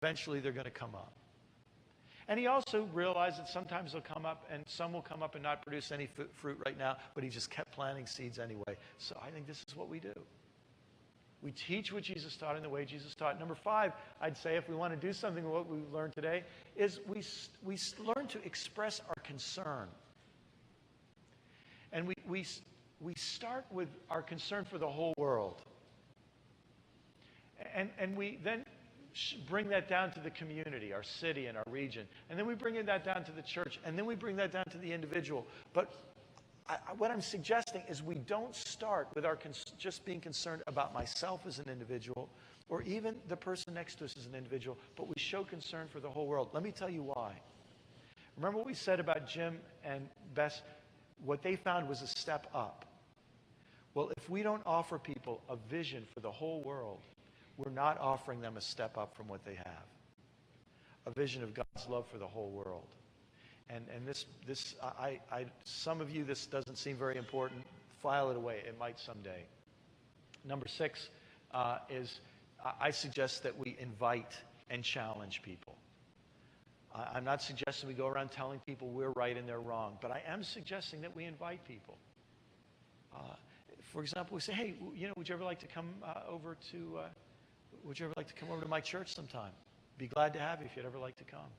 Eventually, they're going to come up. And he also realized that sometimes they'll come up, and some will come up and not produce any fruit right now, but he just kept planting seeds anyway. So I think this is what we do. We teach what Jesus taught in the way Jesus taught. Number 5, I'd say, if we want to do something with what we've learned today, is we learn to express our concern. And we start with our concern for the whole world. And we then bring that down to the community, our city and our region. And then we bring that down to the church. And then we bring that down to the individual. But what I'm suggesting is we don't start with our just being concerned about myself as an individual or even the person next to us as an individual, but we show concern for the whole world. Let me tell you why. Remember what we said about Jim and Bess? What they found was a step up. Well, if we don't offer people a vision for the whole world, we're not offering them a step up from what they have. A vision of God's love for the whole world. And some of you, this doesn't seem very important. File it away. It might someday. Number 6 is I suggest that we invite and challenge people. I'm not suggesting we go around telling people we're right and they're wrong, but I am suggesting that we invite people. For example, we say, hey, would you ever like to come over to my church sometime? Be glad to have you if you'd ever like to come.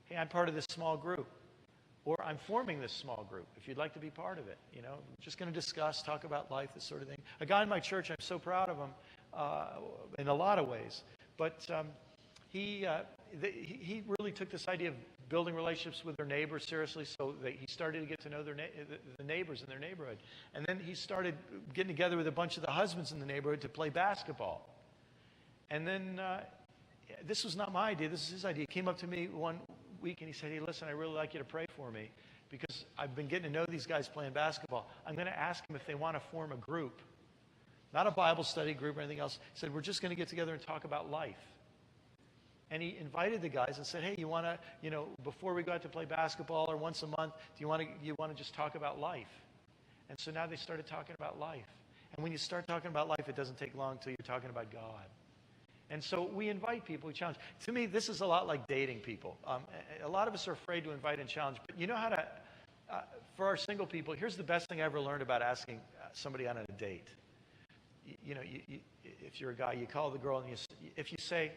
Hey, I'm part of this small group. Or I'm forming this small group, if you'd like to be part of it. We're just going to discuss, talk about life, this sort of thing. A guy in my church, I'm so proud of him in a lot of ways. But he really took this idea of building relationships with their neighbors seriously, so that he started to get to know the neighbors in their neighborhood. And then he started getting together with a bunch of the husbands in the neighborhood to play basketball. And then this was not my idea. This is his idea. He came up to me one week and he said, hey, listen, I'd really like you to pray for me because I've been getting to know these guys playing basketball. I'm going to ask them if they want to form a group, not a Bible study group or anything else. He said, we're just going to get together and talk about life. And he invited the guys and said, hey, you want to, before we go out to play basketball or once a month, do you want to just talk about life? And so now they started talking about life. And when you start talking about life, it doesn't take long until you're talking about God. And so we invite people, we challenge. To me, this is a lot like dating people. A lot of us are afraid to invite and challenge. But you know how to, for our single people, here's the best thing I ever learned about asking somebody on a date. If you're a guy, you call the girl, and if you say,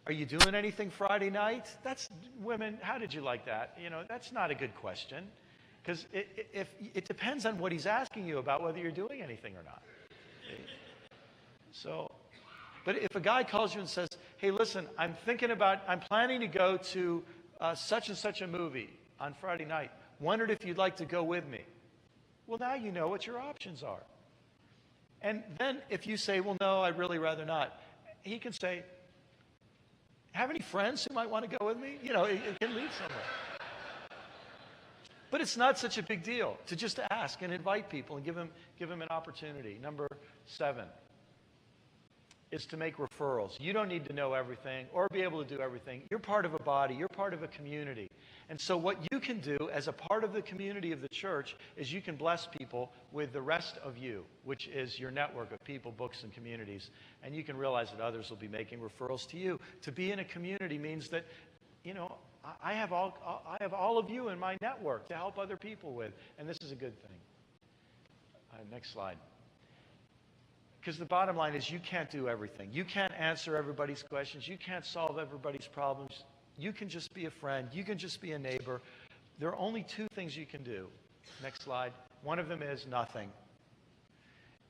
are you doing anything Friday night? That's, women, how did you like that? That's not a good question. Because it depends on what he's asking you about whether you're doing anything or not. So, but if a guy calls you and says, hey, listen, I'm planning to go to such and such a movie on Friday night. Wondered if you'd like to go with me. Well, now you know what your options are. And then if you say, well, no, I'd really rather not, he can say, have any friends who might want to go with me? It can lead somewhere. But it's not such a big deal to just ask and invite people and give them an opportunity. Number 7 is to make referrals. You don't need to know everything or be able to do everything. You're part of a body. You're part of a community. And so what you can do as a part of the community of the church is you can bless people with the rest of you, which is your network of people, books, and communities. And you can realize that others will be making referrals to you. To be in a community means that, I have all of you in my network to help other people with. And this is a good thing. Next slide. Because the bottom line is you can't do everything. You can't answer everybody's questions. You can't solve everybody's problems. You can just be a friend. You can just be a neighbor. There are only 2 things you can do. Next slide. One of them is nothing.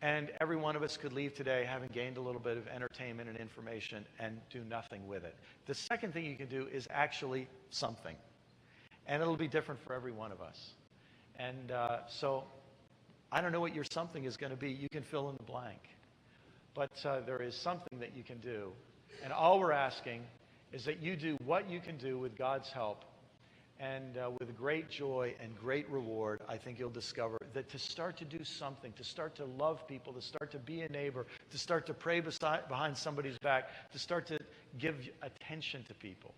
And every one of us could leave today having gained a little bit of entertainment and information and do nothing with it. The second thing you can do is actually something. And it'll be different for every one of us. And so I don't know what your something is going to be. You can fill in the blank. But there is something that you can do. And all we're asking is that you do what you can do with God's help. And with great joy and great reward, I think you'll discover that to start to do something, to start to love people, to start to be a neighbor, to start to pray behind somebody's back, to start to give attention to people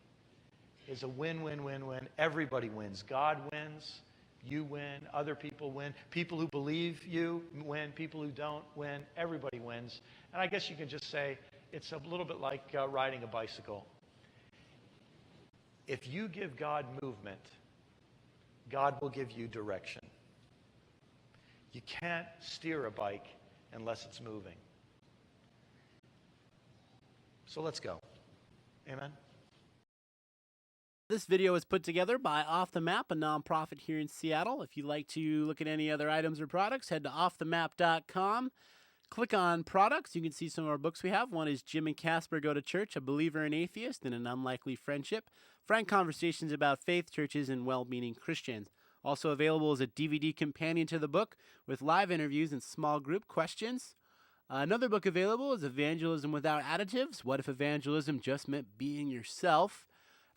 is a win-win-win-win. Everybody wins. God wins. You win. Other people win. People who believe you win. People who don't win. Everybody wins. And I guess you can just say, it's a little bit like riding a bicycle. If you give God movement, God will give you direction. You can't steer a bike unless it's moving. So let's go. Amen. This video is put together by Off the Map, a nonprofit here in Seattle. If you'd like to look at any other items or products, head to offthemap.com. Click on products. You can see some of our books we have. One is Jim and Casper Go to Church, A Believer and Atheist in an Unlikely Friendship. Frank conversations about faith, churches, and well-meaning Christians. Also available is a DVD companion to the book with live interviews and small group questions. Another book available is Evangelism Without Additives. What if evangelism just meant being yourself?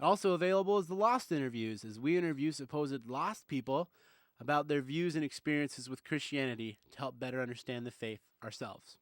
Also available is the Lost Interviews, as we interview supposed lost people about their views and experiences with Christianity to help better understand the faith ourselves.